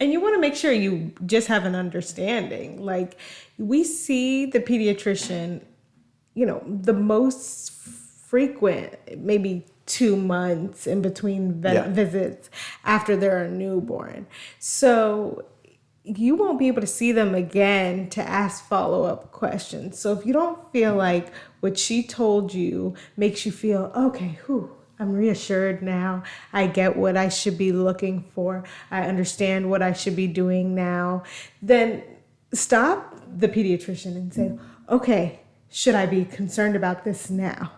And you want to make sure you just have an understanding. Like, we see the pediatrician, the most frequent, maybe 2 months in between Yeah. visits after they're a newborn. So you won't be able to see them again to ask follow-up questions. So if you don't feel like what she told you makes you feel, okay, I'm reassured now. I get what I should be looking for. I understand what I should be doing now. Then stop the pediatrician and say, okay, should I be concerned about this now?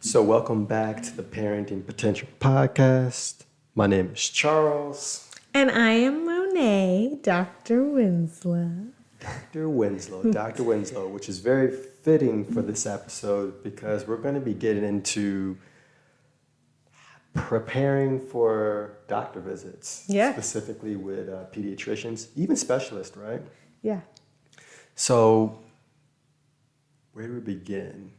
So welcome back to the Parenting Potential Podcast. My name is Charles. And I am Monet, Dr. Winslow. Dr. Winslow, which is very fitting for this episode because we're going to be getting into preparing for doctor visits, specifically with pediatricians, even specialists, right? Yeah. So where do we begin?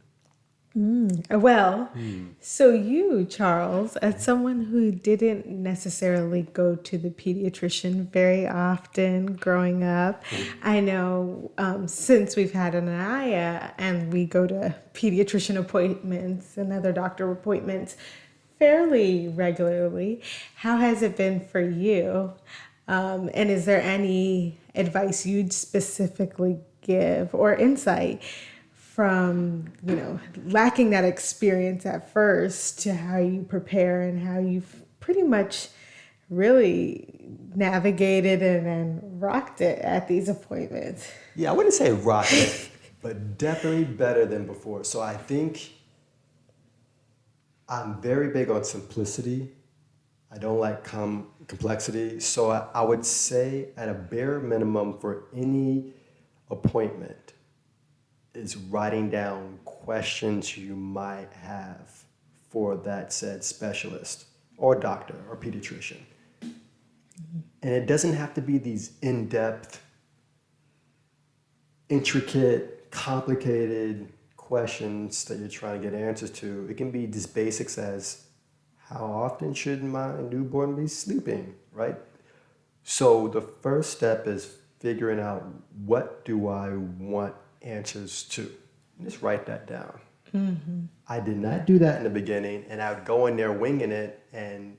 So you, Charles, as someone who didn't necessarily go to the pediatrician very often growing up, I know since we've had Anaya and we go to pediatrician appointments and other doctor appointments fairly regularly, how has it been for you? And is there any advice you'd specifically give or insight from, lacking that experience at first to how you prepare and how you've pretty much really navigated and rocked it at these appointments? Yeah, I wouldn't say rocked it, but definitely better than before. So I think I'm very big on simplicity. I don't like complexity. So I would say at a bare minimum for any appointment, is writing down questions you might have for that said specialist or doctor or pediatrician. And it doesn't have to be these in-depth, intricate, complicated questions that you're trying to get answers to. It can be just basics as, how often should my newborn be sleeping, right? So the first step is figuring out, what do I want answers to? Just write that down. Mm-hmm. I did not do that in the beginning, and I would go in there winging it. And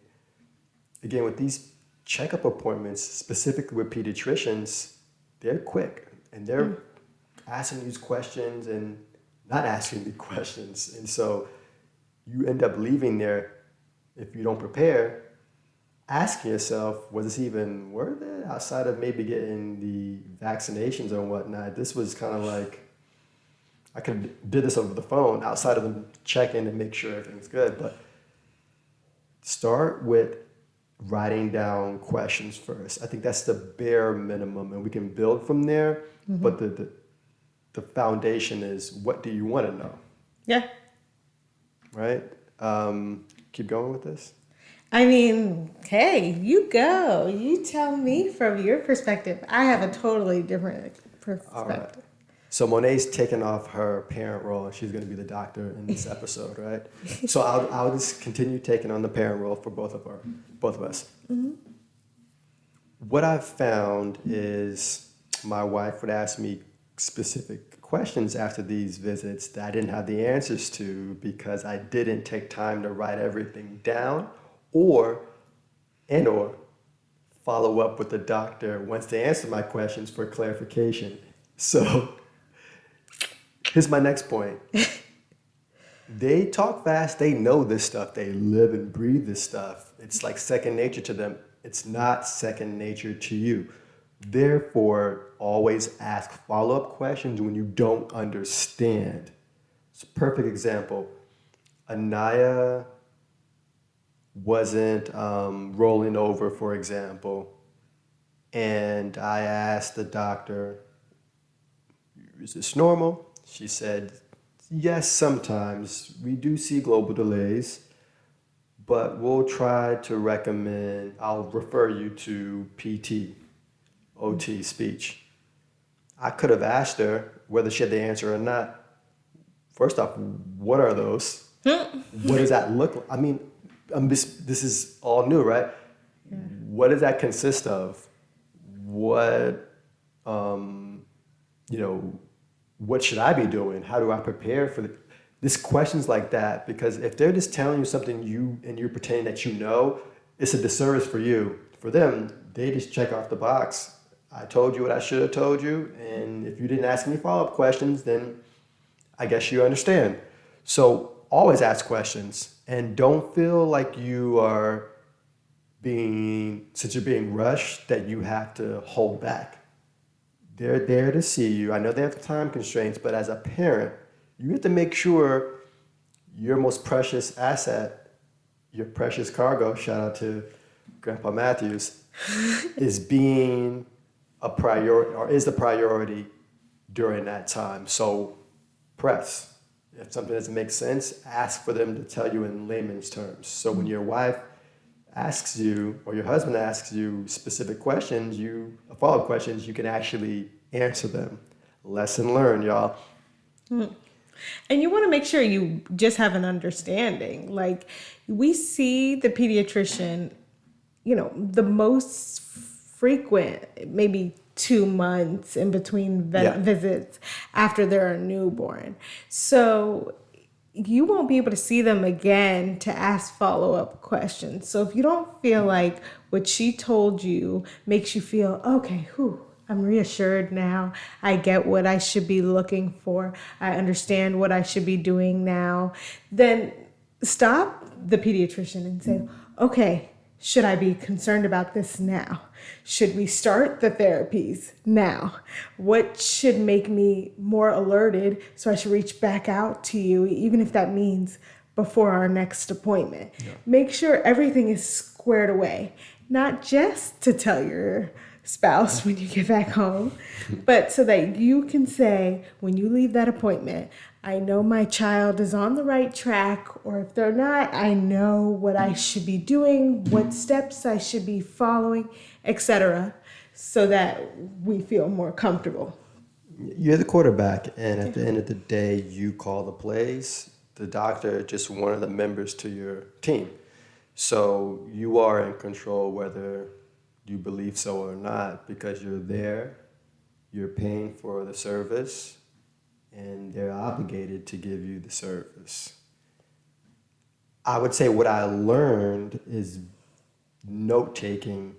again, with these checkup appointments, specifically with pediatricians, they're quick and they're asking these questions and not asking the questions. And so you end up leaving there, if you don't prepare, asking yourself, was this even worth it? Outside of maybe getting the vaccinations and whatnot, this was kind of like, I could have did this over the phone outside of them checking and make sure everything's good. But start with writing down questions first. I think that's the bare minimum, and we can build from there. Mm-hmm. But the foundation is, what do you want to know? Yeah. Right? Keep going with this. I mean, hey, you go. You tell me from your perspective. I have a totally different perspective. All right. So Monet's taking off her parent role, and she's going to be the doctor in this episode, right? So I'll just continue taking on the parent role for both of us. Mm-hmm. What I've found is my wife would ask me specific questions after these visits that I didn't have the answers to because I didn't take time to write everything down, or follow up with the doctor once they answer my questions for clarification. So here's my next point. They talk fast. They know this stuff. They live and breathe this stuff. It's like second nature to them. It's not second nature to you. Therefore, always ask follow-up questions when you don't understand. It's a perfect example. Anaya wasn't rolling over, for example, and I asked the doctor, is this normal? She said, yes, sometimes. We do see global delays, but we'll try to recommend, I'll refer you to PT, OT, speech. I could have asked her whether she had the answer or not. First off, what are those? What does that look like? I mean, this is all new, right? Yeah. What does that consist of? What, what should I be doing? How do I prepare for this? Questions like that, because if they're just telling you something and you're pretending that you know, it's a disservice for you. For them, they just check off the box. I told you what I should have told you, and if you didn't ask any follow-up questions, then I guess you understand. So always ask questions, and don't feel like you are since you're being rushed, that you have to hold back. They're there to see you. I know they have time constraints, but as a parent, you have to make sure your most precious asset, your precious cargo, shout out to Grandpa Matthews, is being a priority, or is the priority during that time. So press. If something doesn't make sense, ask for them to tell you in layman's terms. So when your wife asks you, or your husband asks you specific questions, follow-up questions, you can actually answer them. Lesson learned, y'all. And you want to make sure you just have an understanding. Like, we see the pediatrician, the most frequent, maybe 2 months in between visits after they're a newborn. So you won't be able to see them again to ask follow-up questions. So if you don't feel like what she told you makes you feel, okay, I'm reassured now. I get what I should be looking for. I understand what I should be doing now. Then stop the pediatrician and say, okay, should I be concerned about this now? Should we start the therapies now? What should make me more alerted so I should reach back out to you, even if that means before our next appointment? Yeah. Make sure everything is squared away, not just to tell your spouse when you get back home, but so that you can say, when you leave that appointment, I know my child is on the right track, or if they're not, I know what I should be doing, what steps I should be following, etc., so that we feel more comfortable. You're the quarterback, and at the end of the day, you call the plays. The doctor is just one of the members to your team. So you are in control whether you believe so or not, because you're there, you're paying for the service, and they're obligated to give you the service. I would say what I learned is note-taking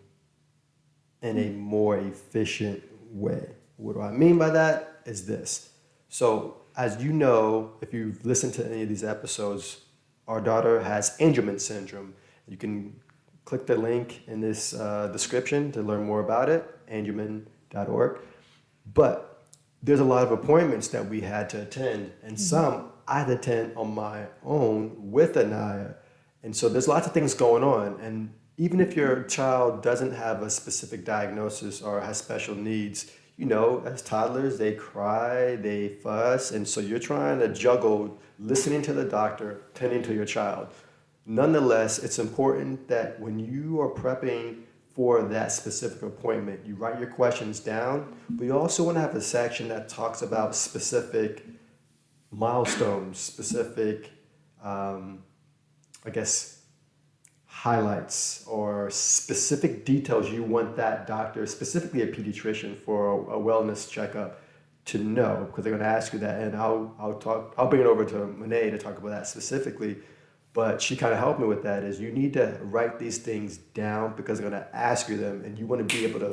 in a more efficient way. What do I mean by that is this. So as you know, if you've listened to any of these episodes, our daughter has Angelman syndrome. You can click the link in this description to learn more about it, angelman.org. But there's a lot of appointments that we had to attend, and some I had to attend on my own with Anaya. And so there's lots of things going on. And even if your child doesn't have a specific diagnosis or has special needs, as toddlers, they cry, they fuss. And so you're trying to juggle listening to the doctor, tending to your child. Nonetheless, it's important that when you are prepping for that specific appointment, you write your questions down, but you also want to have a section that talks about specific milestones, specific, highlights or specific details you want that doctor, specifically a pediatrician, for a wellness checkup to know, because they're going to ask you that. And I'll bring it over to Monet to talk about that specifically. But she kind of helped me with that, is you need to write these things down because they're going to ask you them, and you want to be able to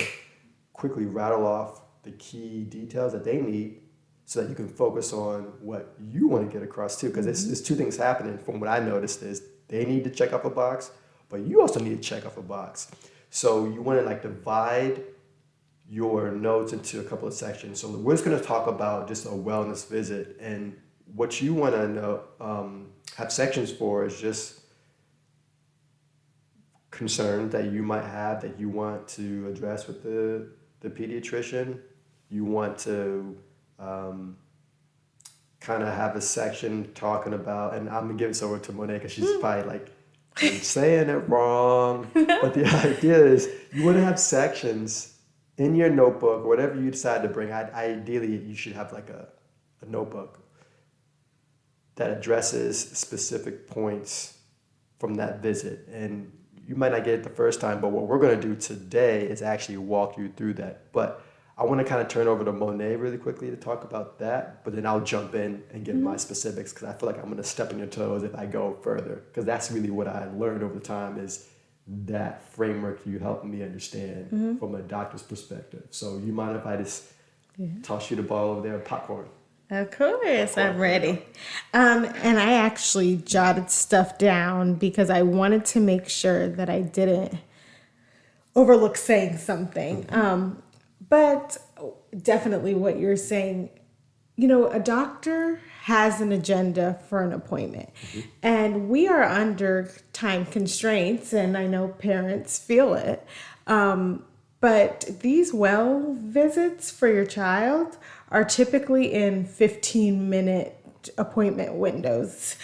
quickly rattle off the key details that they need so that you can focus on what you want to get across too. Because there's two things happening from what I noticed is they need to check off a box, but you also need to check off a box. So you want to divide your notes into a couple of sections. So we're just going to talk about just a wellness visit, and what you want to know, have sections for is just concerns that you might have that you want to address with the pediatrician. You want to kind of have a section talking about, and I'm going to give this over to Monet because she's probably I'm saying it wrong, but the idea is you want to have sections in your notebook, whatever you decide to bring. Ideally, you should have like a notebook that addresses specific points from that visit. And you might not get it the first time, but what we're going to do today is actually walk you through that. But I want to kind of turn over to Monet really quickly to talk about that, but then I'll jump in and give my specifics because I feel like I'm going to step on your toes if I go further, because that's really what I learned over time is that framework you helped me understand from a doctor's perspective. So you mind if I just toss you the ball over there, popcorn? Of course, I'm ready. And I actually jotted stuff down because I wanted to make sure that I didn't overlook saying something. But definitely what you're saying, a doctor has an agenda for an appointment. And we are under time constraints, and I know parents feel it. But these well visits for your child are typically in 15-minute appointment windows,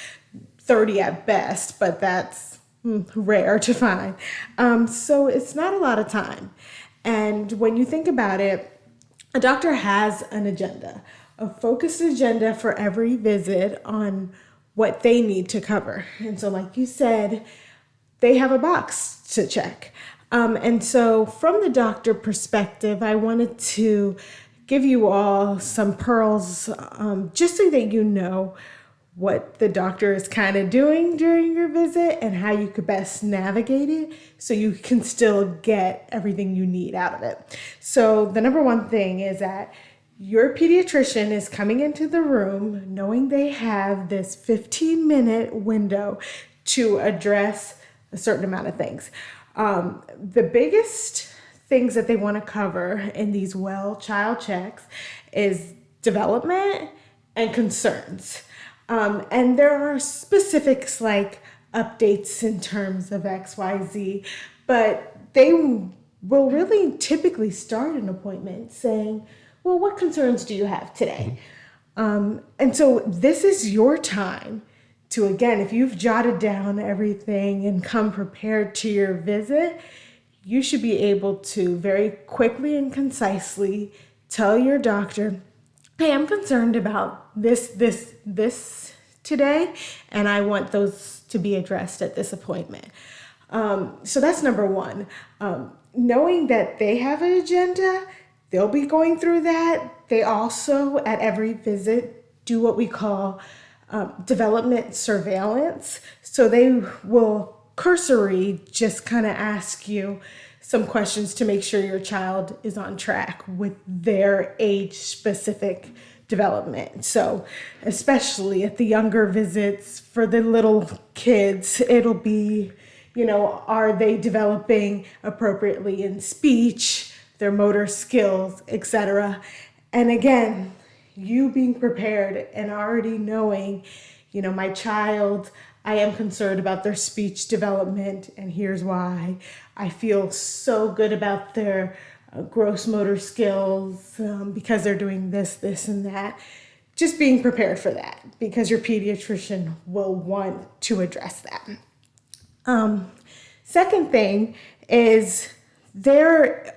30 at best, but that's rare to find. So it's not a lot of time. And when you think about it, a doctor has an agenda, a focused agenda for every visit on what they need to cover. And so like you said, they have a box to check. And so from the doctor perspective, I wanted to give you all some pearls just so that you know what the doctor is kind of doing during your visit and how you could best navigate it so you can still get everything you need out of it. So the number one thing is that your pediatrician is coming into the room knowing they have this 15-minute window to address a certain amount of things. The biggest things that they want to cover in these child checks is development and concerns. And there are specifics like updates in terms of XYZ, but they will really typically start an appointment saying, well, what concerns do you have today? And so this is your time to, again, if you've jotted down everything and come prepared to your visit, you should be able to very quickly and concisely tell your doctor, hey, I'm concerned about this today, and I want those to be addressed at this appointment. So that's number one. Knowing that they have an agenda, they'll be going through that. They also, at every visit, do what we call development surveillance. So they will cursory just kind of ask you some questions to make sure your child is on track with their age-specific development. So especially at the younger visits for the little kids, it'll be, are they developing appropriately in speech, their motor skills, etc. And again, you being prepared and already knowing, my child, I am concerned about their speech development, and here's why. I feel so good about their gross motor skills because they're doing this, and that. Just being prepared for that because your pediatrician will want to address that. Second thing is there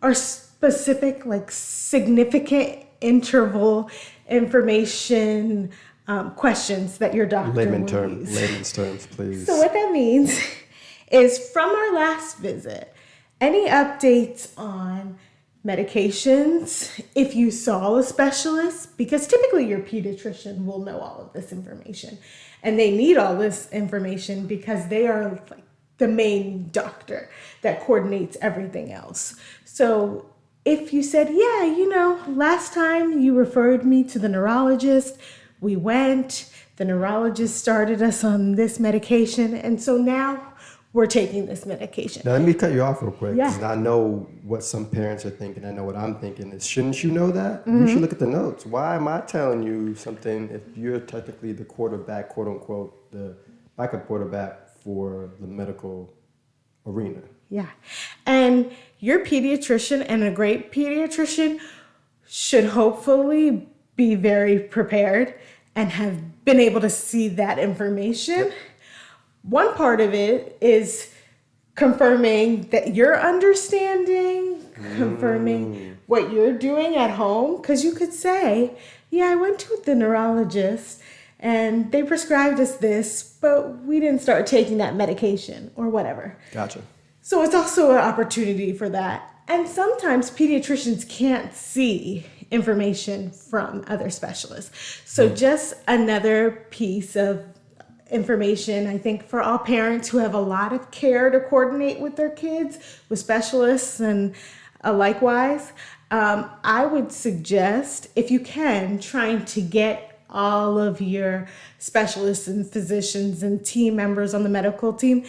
are specific, significant interval information questions that your doctor will use. Layman's terms, please. So what that means is from our last visit, any updates on medications, if you saw a specialist, because typically your pediatrician will know all of this information, and they need all this information because they are the main doctor that coordinates everything else. So if you said, last time you referred me to the neurologist, we went, the neurologist started us on this medication, and so now we're taking this medication. Now, let me cut you off real quick, Yeah. because I know what some parents are thinking. I know what I'm thinking is, shouldn't you know that? You should look at the notes. Why am I telling you something if you're technically the quarterback, quote unquote, the backup quarterback for the medical arena? Yeah. And your pediatrician and a great pediatrician should hopefully be very prepared and have been able to see that information. one part of it is confirming that you're understanding, confirming what you're doing at home. Because you could say, yeah, I went to the neurologist and they prescribed us this, but we didn't start taking that medication or whatever. Gotcha. So it's also an opportunity for that. And sometimes pediatricians can't see information from other specialists. So just another piece of information, I think, for all parents who have a lot of care to coordinate with their kids, with specialists and likewise, I would suggest, if you can, trying to get all of your specialists and physicians and team members on the medical team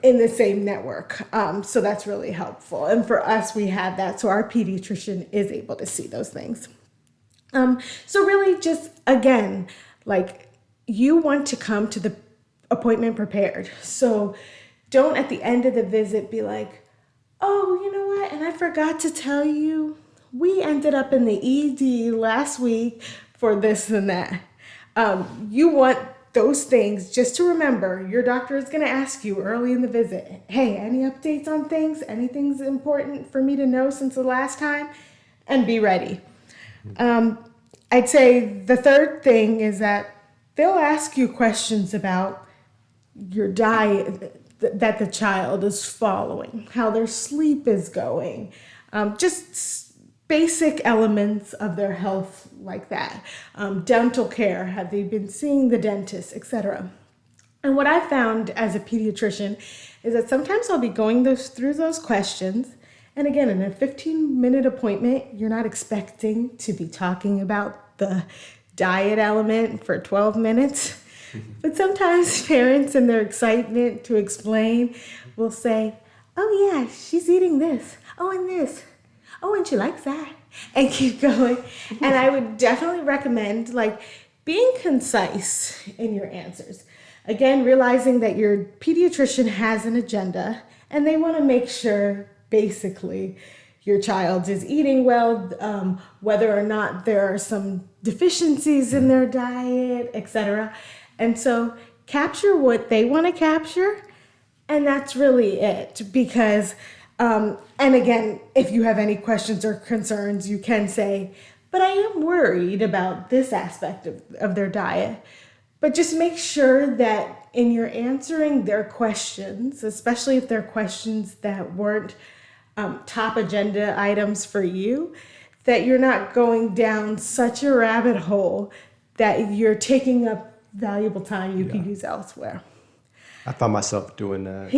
in the same network. So that's really helpful. And for us, we have that. So our pediatrician is able to see those things. So really just, again, like, you want to come to the appointment prepared. So don't at the end of the visit be like, oh, you know what? And I forgot to tell you, we ended up in the ED last week for this and that. You want those things just to remember. Your doctor is going to ask you early in the visit, hey, any updates on things? Anything's important for me to know since the last time? And be ready. I'd say the third thing is that they'll ask you questions about your diet that the child is following, how their sleep is going, just basic elements of their health like that. Dental care, have they been seeing the dentist, etc. And what I found as a pediatrician is that sometimes I'll be going through those questions. And again, in a 15-minute appointment, you're not expecting to be talking about the diet element for 12 minutes. But sometimes parents, in their excitement to explain, will say, oh yeah, she's eating this. Oh, and this. Oh, and she likes that. And keep going. And I would definitely recommend, like, being concise in your answers. Again, realizing that your pediatrician has an agenda and they want to make sure, basically, your child is eating well, whether or not there are some deficiencies in their diet, etc. And so capture what they want to capture, and that's really it. Because, and again, if you have any questions or concerns, you can say, but I am worried about this aspect of their diet. But just make sure that in your answering their questions, especially if they're questions that weren't top agenda items for you, that you're not going down such a rabbit hole that you're taking up valuable time you could use elsewhere. I found myself doing that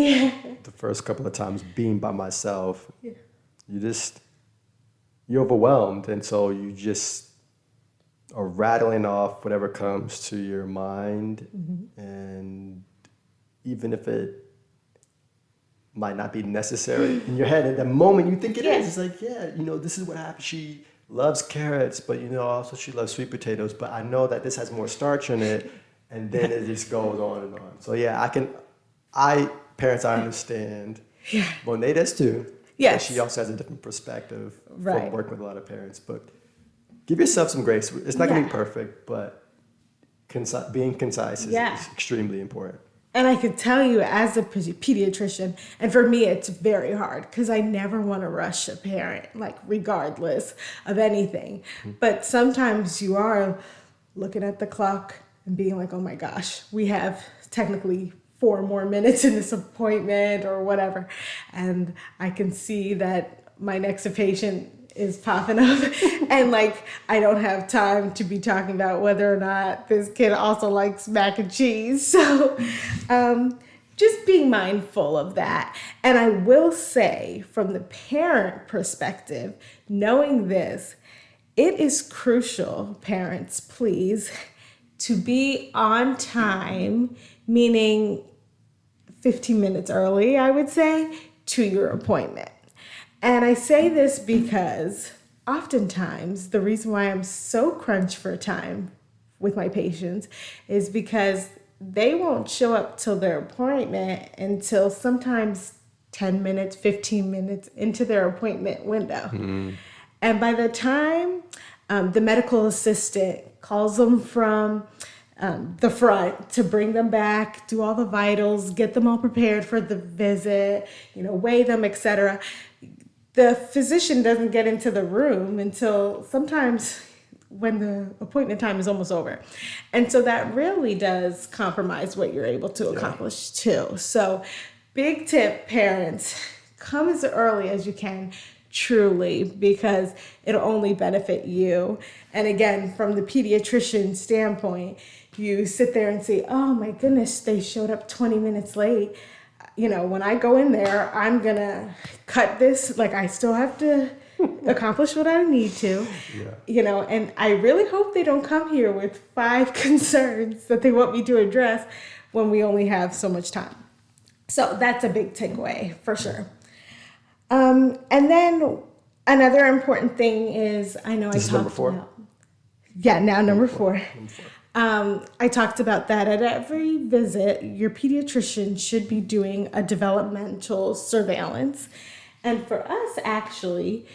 the first couple of times, being by myself. Yeah. You're overwhelmed, and so you just are rattling off whatever comes to your mind, and even if it might not be necessary in your head, at the moment you think it is, it's like, yeah, this is what happened. She loves carrots, but also she loves sweet potatoes, but I know that this has more starch in it, and then it just goes on and on. So yeah, parents, I understand. Yeah. Monet does too. Yes. She also has a different perspective from working with a lot of parents, but give yourself some grace. It's not going to be perfect, but being concise is extremely important. And I could tell you, as a pediatrician, and for me, it's very hard because I never want to rush a parent, like, regardless of anything. But sometimes you are looking at the clock and being like, oh my gosh, we have technically 4 more minutes in this appointment or whatever. And I can see that my next patient is popping up and, like, I don't have time to be talking about whether or not this kid also likes mac and cheese. So just being mindful of that. And I will say, from the parent perspective, knowing this, it is crucial, parents, please, to be on time, meaning 15 minutes early, I would say, to your appointment. And I say this because oftentimes the reason why I'm so crunched for time with my patients is because they won't show up till their appointment until sometimes 10 minutes, 15 minutes into their appointment window. And by the time the medical assistant calls them from the front to bring them back, do all the vitals, get them all prepared for the visit, weigh them, etc. The physician doesn't get into the room until sometimes when the appointment time is almost over. And so that really does compromise what you're able to accomplish too. So big tip, parents, come as early as you can, truly, because it'll only benefit you. And again, from the pediatrician standpoint, you sit there and say, oh my goodness, they showed up 20 minutes late. When I go in there, I'm going to cut this. Like, I still have to accomplish what I need to, and I really hope they don't come here with 5 concerns that they want me to address when we only have so much time. So that's a big takeaway for sure. And then another important thing is, I know this I talked about. Yeah, now number four. I talked about that at every visit, your pediatrician should be doing a developmental surveillance. And for us, actually,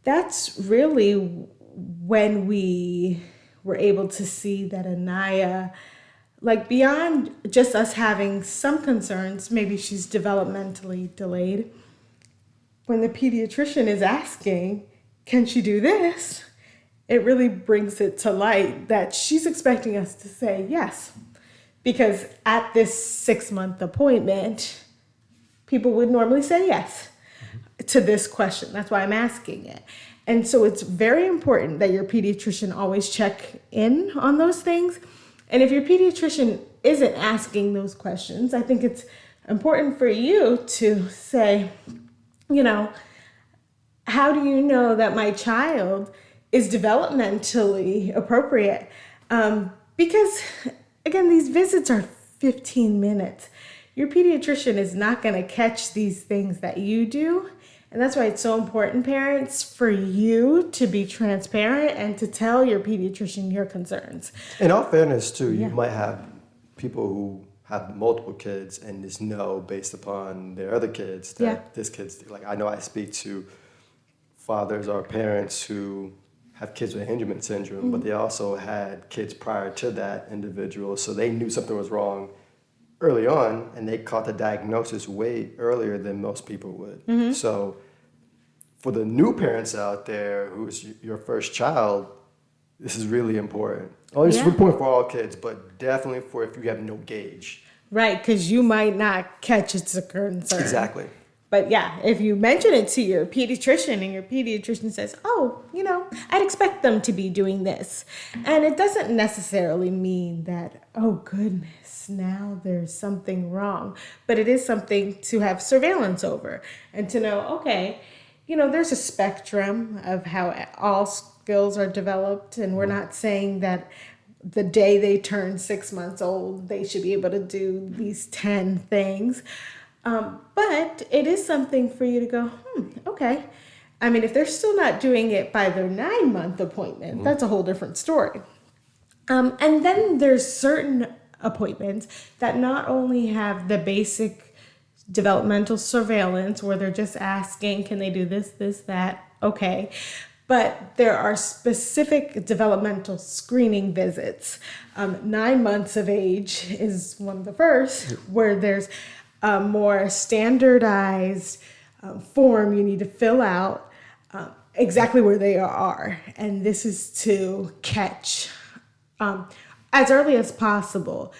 that's really when we were able to see that Anaya, like beyond just us having some concerns, maybe she's developmentally delayed. When the pediatrician is asking, can she do this? It really brings it to light that she's expecting us to say yes. Because at this 6-month appointment, people would normally say yes to this question. That's why I'm asking it. And so it's very important that your pediatrician always check in on those things. And if your pediatrician isn't asking those questions, I think it's important for you to say, how do you know that my child is developmentally appropriate? Because, again, these visits are 15 minutes. Your pediatrician is not going to catch these things that you do. And that's why it's so important, parents, for you to be transparent and to tell your pediatrician your concerns. In all fairness, too, you might have people who have multiple kids and just know based upon their other kids that this kid's, like I know I speak to fathers or parents who have kids with Angelman syndrome, but they also had kids prior to that individual, so they knew something was wrong early on, and they caught the diagnosis way earlier than most people would. So for the new parents out there who's your first child, this is really important. It's important for all kids, but definitely for if you have no gauge. Right, because you might not catch it's a concern. Exactly. But yeah, if you mention it to your pediatrician and your pediatrician says, oh, I'd expect them to be doing this. And it doesn't necessarily mean that, oh goodness, now there's something wrong. But it is something to have surveillance over and to know, okay, there's a spectrum of how all skills are developed. And we're not saying that the day they turn 6 months old, they should be able to do these 10 things. But it is something for you to go, okay. I mean, if they're still not doing it by their 9-month appointment, that's a whole different story. And then there's certain appointments that not only have the basic developmental surveillance where they're just asking, can they do this, that, okay. But there are specific developmental screening visits. 9 months of age is one of the first where there's a more standardized form you need to fill out exactly where they are. And this is to catch, as early as possible,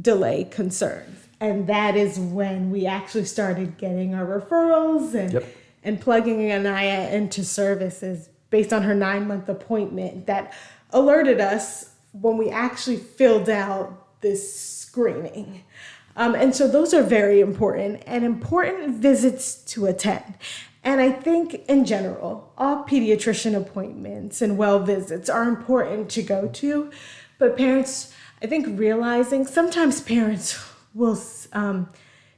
delay concerns. And that is when we actually started getting our referrals and plugging Anaya into services based on her 9-month appointment that alerted us when we actually filled out this screening. And so those are very important and important visits to attend. And I think in general, all pediatrician appointments and well visits are important to go to. But parents, I think realizing sometimes parents will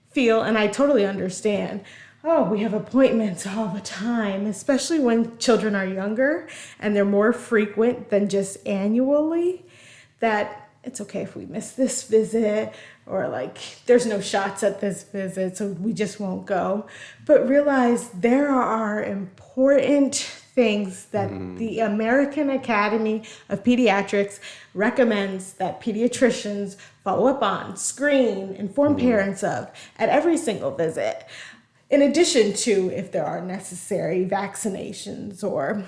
feel, and I totally understand, oh, we have appointments all the time, especially when children are younger and they're more frequent than just annually, that it's okay if we miss this visit, or like there's no shots at this visit, so we just won't go. But realize there are important things that the American Academy of Pediatrics recommends that pediatricians follow up on, screen, inform parents of at every single visit, in addition to if there are necessary vaccinations or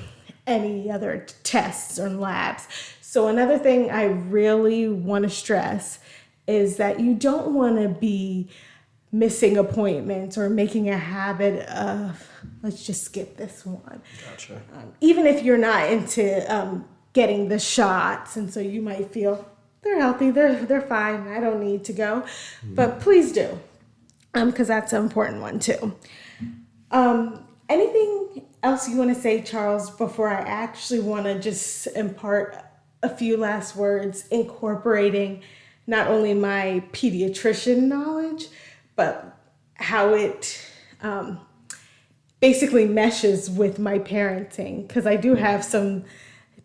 any other tests or labs. So another thing I really want to stress is that you don't want to be missing appointments or making a habit of, let's just skip this one. Gotcha. Even if you're not into getting the shots, and so you might feel they're healthy, they're fine, I don't need to go. But please do, because that's an important one too. Anything else you want to say, Charles, before I actually want to just impart a few last words incorporating not only my pediatrician knowledge, but how it basically meshes with my parenting? Because I do have some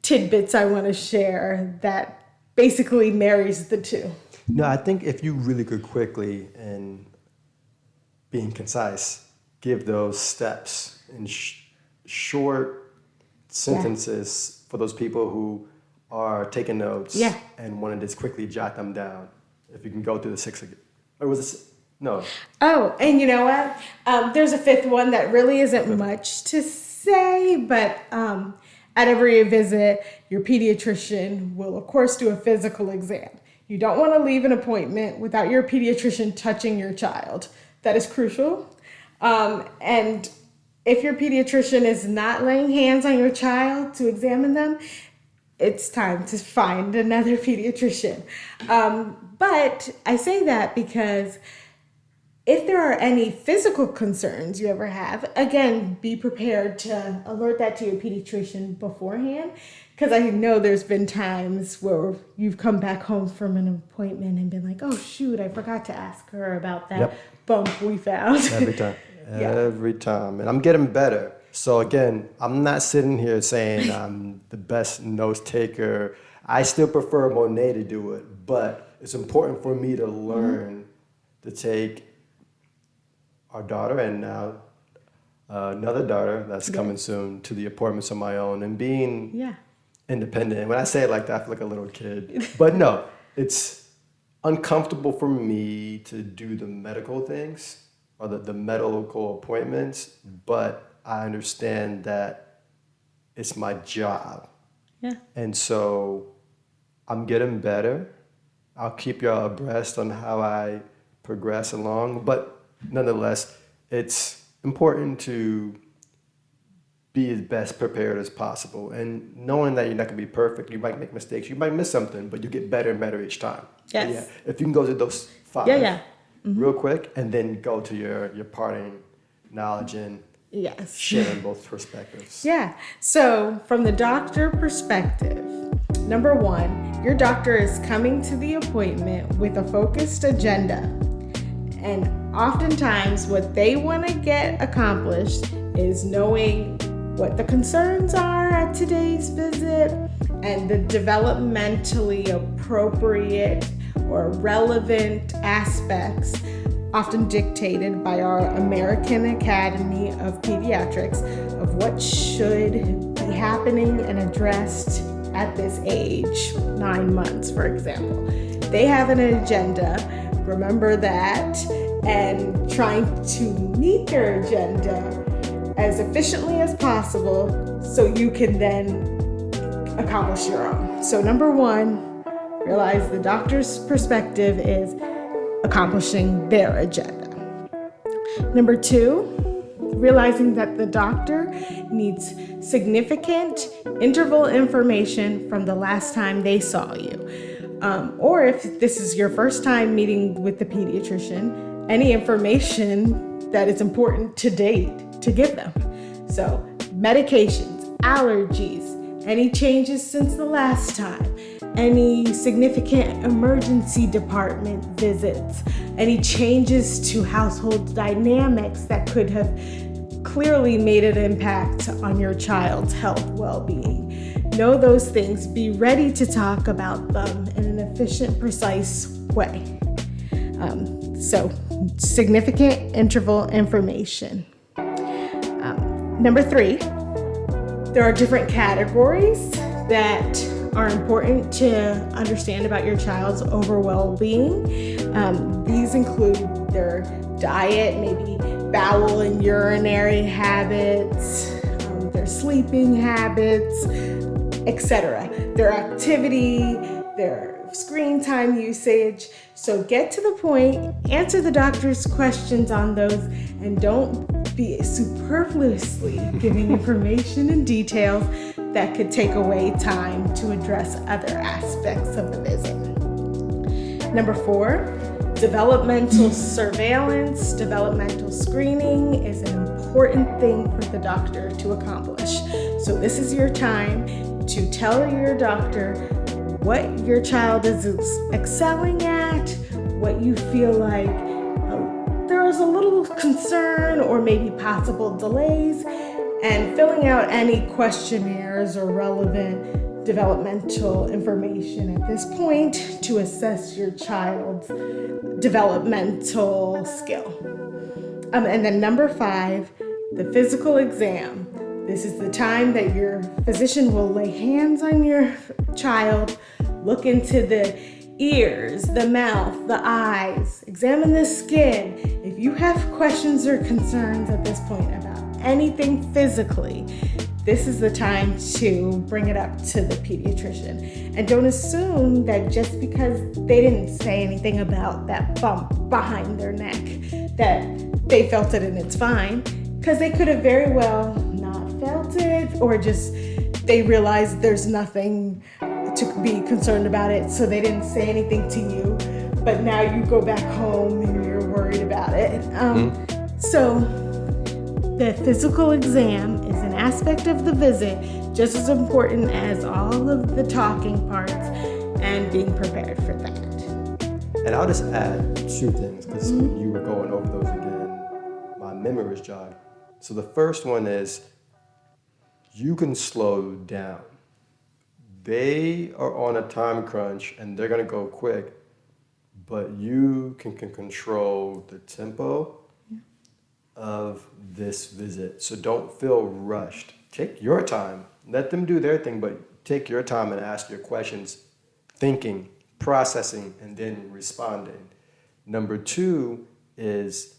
tidbits I want to share that basically marries the two. No, I think if you really could quickly and being concise, give those steps in short sentences for those people who are taking notes and want to just quickly jot them down. If you can go through the six again. Or was it? No. Oh, and you know what? There's a fifth one that really isn't much to say, but at every visit, your pediatrician will, of course, do a physical exam. You don't want to leave an appointment without your pediatrician touching your child. That is crucial. And if your pediatrician is not laying hands on your child to examine them, it's time to find another pediatrician. But I say that because if there are any physical concerns you ever have, again, be prepared to alert that to your pediatrician beforehand. Because I know there's been times where you've come back home from an appointment and been like, oh, shoot, I forgot to ask her about that bump we found. Every time. Every time. And I'm getting better. So again, I'm not sitting here saying I'm the best note taker. I still prefer Monet to do it, but it's important for me to learn to take our daughter and now another daughter that's coming soon to the appointments on my own and being independent. And when I say it like that, I feel like a little kid. But no, it's uncomfortable for me to do the medical things or the medical appointments, but I understand that it's my job. Yeah. And so I'm getting better. I'll keep y'all abreast on how I progress along, but nonetheless, it's important to be as best prepared as possible. And knowing that you're not gonna be perfect, you might make mistakes, you might miss something, but you get better and better each time. Yes. If you can go to those 5 real quick and then go to your parting knowledge and sharing both perspectives. Yeah. So from the doctor perspective, number one, your doctor is coming to the appointment with a focused agenda. And oftentimes what they want to get accomplished is knowing what the concerns are at today's visit and the developmentally appropriate or relevant aspects often dictated by our American Academy of Pediatrics of what should be happening and addressed at this age, 9 months, for example. They have an agenda, remember that, and trying to meet their agenda as efficiently as possible so you can then accomplish your own. So number one, realize the doctor's perspective is accomplishing their agenda. Number two, realizing that the doctor needs significant interval information from the last time they saw you. Or if this is your first time meeting with the pediatrician, any information that is important to date to give them. So medications, allergies, any changes since the last time, any significant emergency department visits, any changes to household dynamics that could have clearly made an impact on your child's health well-being. Know those things, be ready to talk about them in an efficient, precise way. So significant interval information. Number three, There are different categories that are important to understand about your child's overall well-being. These include their diet, maybe bowel and urinary habits, their sleeping habits, etc. Their activity, their screen time usage. So get to the point, answer the doctor's questions on those, and don't be superfluously giving information and details that could take away time to address other aspects of the visit. Number 4, developmental surveillance. Developmental screening is an important thing for the doctor to accomplish. So this is your time to tell your doctor what your child is excelling at, what you feel like there is a little concern or maybe possible delays, and filling out any questionnaires or relevant developmental information at this point to assess your child's developmental skill. And then number 5, the physical exam. This is the time that your physician will lay hands on your child, look into the ears, the mouth, the eyes, examine the skin. If you have questions or concerns at this point about anything physically, this is the time to bring it up to the pediatrician. And don't assume that just because they didn't say anything about that bump behind their neck, that they felt it and it's fine, because they could have very well not felt it, or just they realized there's nothing to be concerned about it, so they didn't say anything to you, but now you go back home and you're worried about it. So the physical exam is an aspect of the visit just as important as all of the talking parts and being prepared for that. And I'll just add 2 things, because when you were going over those again, my memory was jogged. So the first one is you can slow down. They are on a time crunch and they're going to go quick, but you can control the tempo of this visit. So don't feel rushed. Take your time. Let them do their thing, but take your time and ask your questions, thinking, processing, and then responding. Number 2 is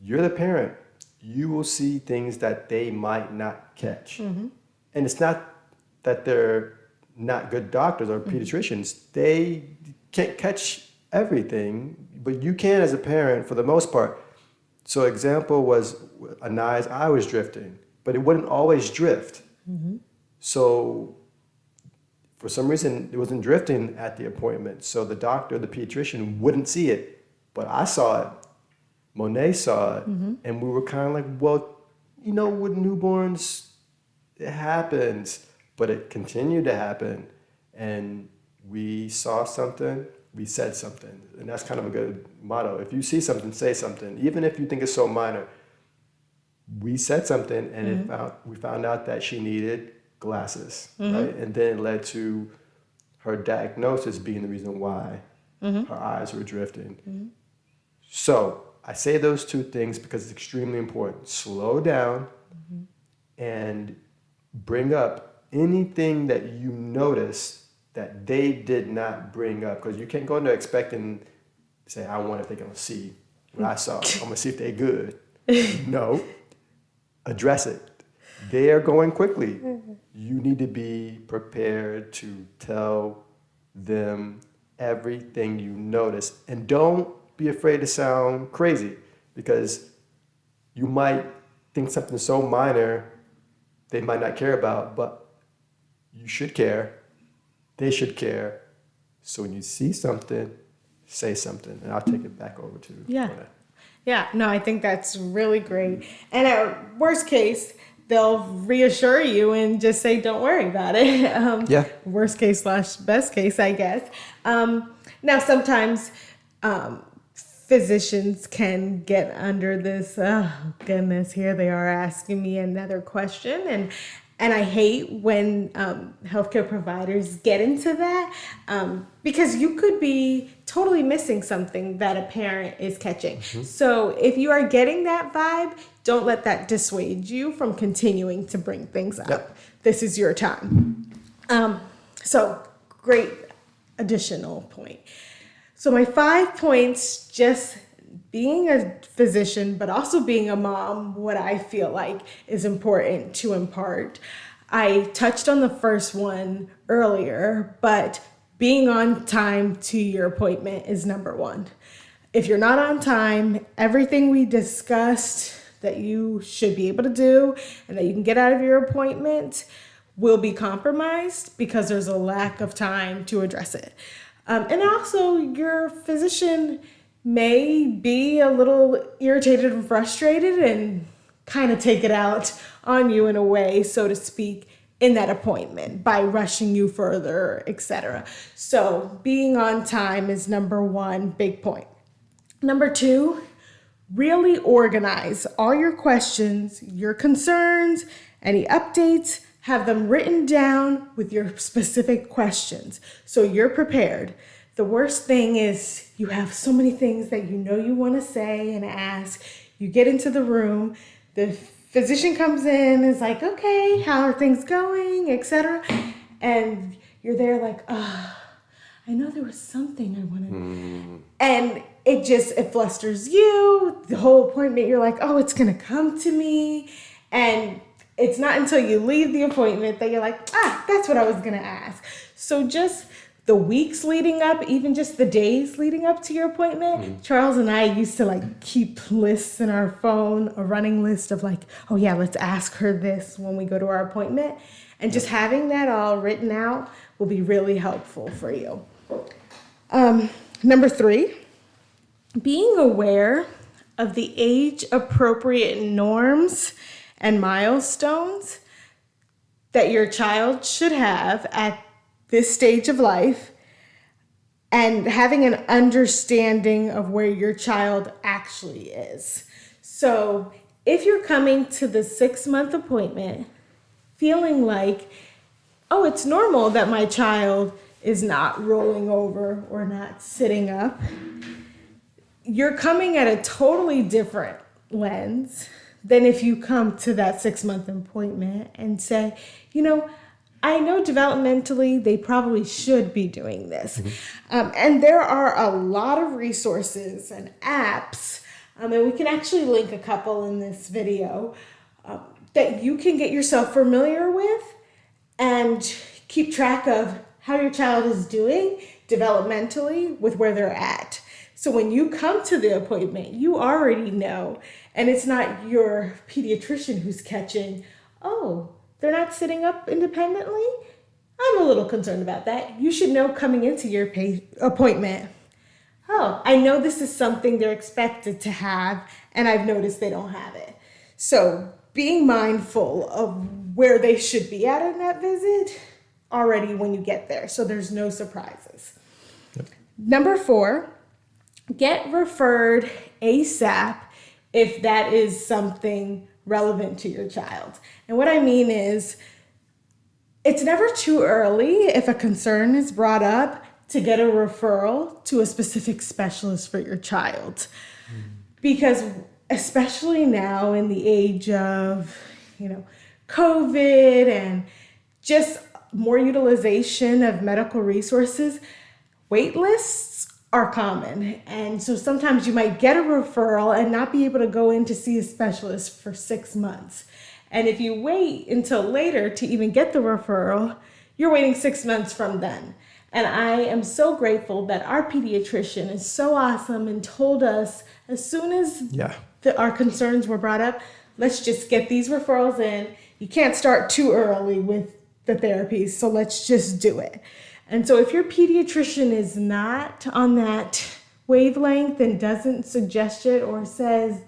you're the parent. You will see things that they might not catch. And it's not that they're not good doctors or pediatricians. They can't catch everything, but you can as a parent for the most part. So example was Anai's eye was drifting, but it wouldn't always drift. So for some reason, it wasn't drifting at the appointment. So the doctor, the pediatrician, wouldn't see it, but I saw it. Monet saw it, and we were kind of like, well, you know, with newborns, it happens, but it continued to happen, and we saw something, we said something, and that's kind of a good motto. If you see something, say something, even if you think it's so minor. We said something, and we found out that she needed glasses, right? And then it led to her diagnosis being the reason why her eyes were drifting. So I say those 2 things because it's extremely important. Slow down and bring up anything that you notice that they did not bring up, because you can't go into expecting to say, I wonder if they're going to see what I saw. I'm going to see if they're good. No. Address it. They are going quickly. You need to be prepared to tell them everything you notice. And don't be afraid to sound crazy, because you might think something so minor they might not care about, but you should care. They should care. So when you see something, say something. And I'll take it back over to Monet. Yeah, no, I think that's really great. And at worst case, they'll reassure you and just say, don't worry about it. Worst case / best case, I guess. Now, sometimes physicians can get under this, oh goodness, here they are asking me another question. And I hate when healthcare providers get into that, because you could be totally missing something that a parent is catching. So if you are getting that vibe, don't let that dissuade you from continuing to bring things up. Yep. This is your time. So great additional point. So my 5 points, just being a physician, but also being a mom, what I feel like is important to impart. I touched on the first one earlier, but being on time to your appointment is number one. If you're not on time, everything we discussed that you should be able to do and that you can get out of your appointment will be compromised because there's a lack of time to address it. And also, your physician may be a little irritated and frustrated and kind of take it out on you in a way, so to speak, in that appointment by rushing you further, etc. So being on time is number one big point. Number two, really organize all your questions, your concerns, any updates, have them written down with your specific questions so you're prepared. The worst thing is you have so many things that you know you want to say and ask. You get into the room, the physician comes in, is like, okay, how are things going, etc. And you're there like, I know there was something I wanted. And it flusters you. The whole appointment, you're like, oh, it's going to come to me. And it's not until you leave the appointment that you're like, that's what I was going to ask. So just the weeks leading up, even just the days leading up to your appointment, Charles and I used to keep lists in our phone, a running list of oh yeah, let's ask her this when we go to our appointment. And just having that all written out will be really helpful for you. Number 3, being aware of the age-appropriate norms and milestones that your child should have at this stage of life, and having an understanding of where your child actually is. So if you're coming to the 6-month appointment feeling like, oh, it's normal that my child is not rolling over or not sitting up, you're coming at a totally different lens than if you come to that 6-month appointment and say, I know developmentally they probably should be doing this. And there are a lot of resources and apps, and we can actually link a couple in this video, that you can get yourself familiar with and keep track of how your child is doing developmentally with where they're at. So when you come to the appointment, you already know, and it's not your pediatrician who's catching, oh, they're not sitting up independently? I'm a little concerned about that. You should know coming into your appointment, oh, I know this is something they're expected to have, and I've noticed they don't have it. So being mindful of where they should be at in that visit already when you get there, so there's no surprises. Yep. Number 4, get referred ASAP if that is something relevant to your child. And what I mean is, it's never too early if a concern is brought up to get a referral to a specific specialist for your child. Because especially now in the age of, COVID and just more utilization of medical resources, wait lists are common. And so sometimes you might get a referral and not be able to go in to see a specialist for 6 months. And if you wait until later to even get the referral, you're waiting 6 months from then. And I am so grateful that our pediatrician is so awesome and told us as soon as our concerns were brought up, let's just get these referrals in. You can't start too early with the therapies, so let's just do it. And so if your pediatrician is not on that wavelength and doesn't suggest it or says,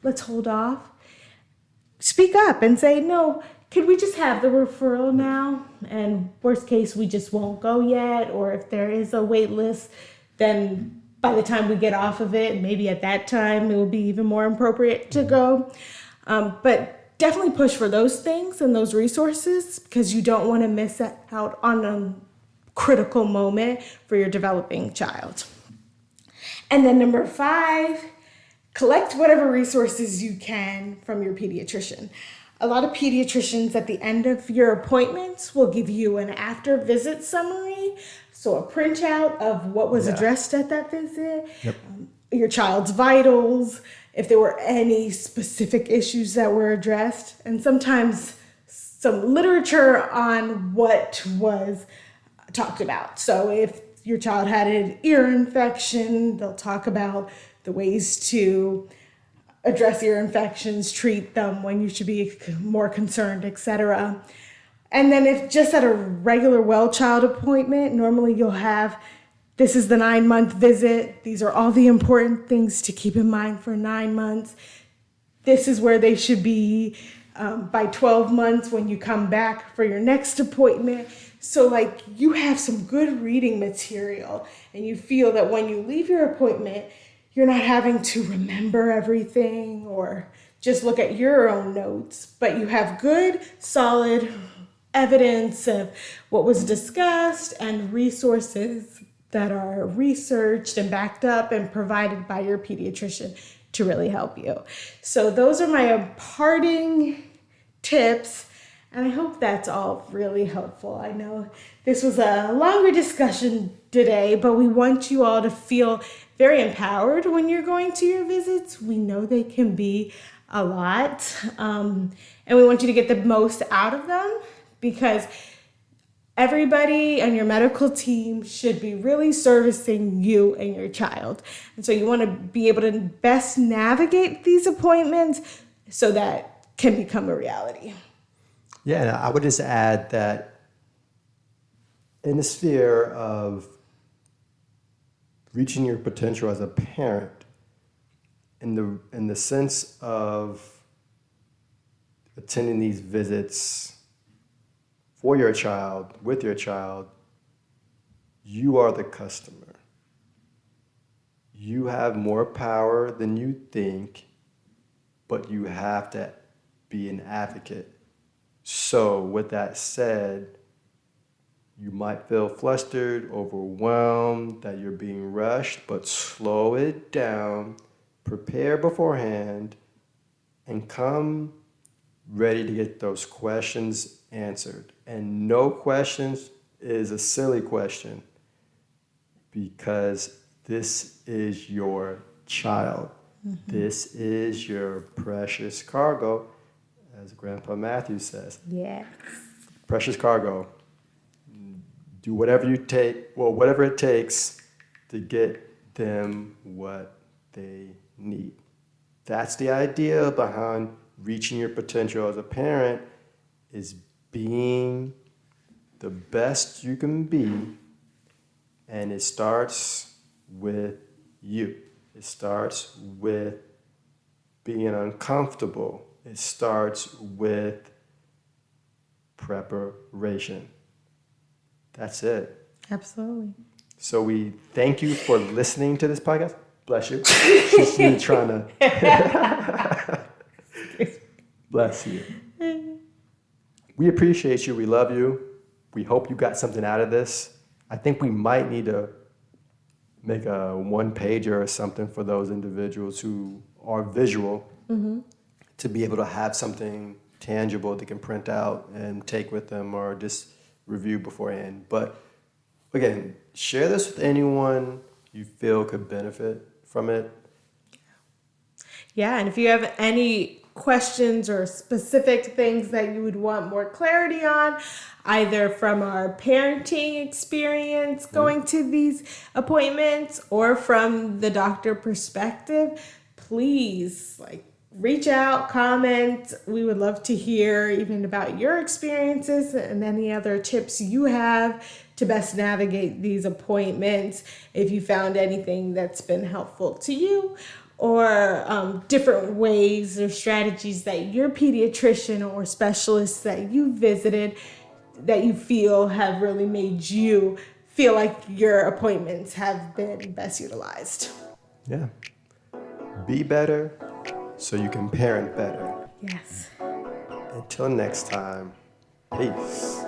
let's hold off, speak up and say, no, could we just have the referral now? And worst case, we just won't go yet. Or if there is a wait list, then by the time we get off of it, maybe at that time, it will be even more appropriate to go. But definitely push for those things and those resources, because you don't want to miss out on a critical moment for your developing child. And then number 5, collect whatever resources you can from your pediatrician. A lot of pediatricians at the end of your appointments will give you an after visit summary. So a printout of what was addressed at that visit, your child's vitals, if there were any specific issues that were addressed, and sometimes some literature on what was talked about. So if your child had an ear infection, they'll talk about the ways to address ear infections, treat them, when you should be more concerned, etc. And then if just at a regular well child appointment, normally you'll have, this is the 9-month visit. These are all the important things to keep in mind for 9 months. This is where they should be by 12 months when you come back for your next appointment. So like you have some good reading material and you feel that when you leave your appointment, you're not having to remember everything or just look at your own notes, but you have good, solid evidence of what was discussed and resources that are researched and backed up and provided by your pediatrician to really help you. So those are my parting tips, and I hope that's all really helpful. I know this was a longer discussion today, but we want you all to feel very empowered when you're going to your visits. We know they can be a lot, and we want you to get the most out of them, because everybody and your medical team should be really servicing you and your child. And so you want to be able to best navigate these appointments so that can become a reality. Yeah, and I would just add that in the sphere of reaching your potential as a parent, in the sense of attending these visits for your child, with your child, you are the customer. You have more power than you think, but you have to be an advocate. So with that said, you might feel flustered, overwhelmed, that you're being rushed, but slow it down, prepare beforehand, and come ready to get those questions answered. And no questions is a silly question, because this is your child. Mm-hmm. This is your precious cargo, as Grandpa Matthew says. Yes. Precious cargo. Do whatever it takes to get them what they need. That's the idea behind reaching your potential as a parent, is being the best you can be, and it starts with you. It starts with being uncomfortable. It starts with preparation. That's it. Absolutely. So we thank you for listening to this podcast. Bless you. She's really trying to bless you. We appreciate you. We love you. We hope you got something out of this. I think we might need to make a one-pager or something for those individuals who are visual, to be able to have something tangible they can print out and take with them or just review beforehand. But again, share this with anyone you feel could benefit from it. Yeah, and if you have any questions or specific things that you would want more clarity on, either from our parenting experience going to these appointments or from the doctor perspective, please reach out, comment. We would love to hear even about your experiences and any other tips you have to best navigate these appointments. If you found anything that's been helpful to you, or different ways or strategies that your pediatrician or specialists that you visited that you feel have really made you feel like your appointments have been best utilized. Yeah. Be better so you can parent better. Yes. Until next time, peace.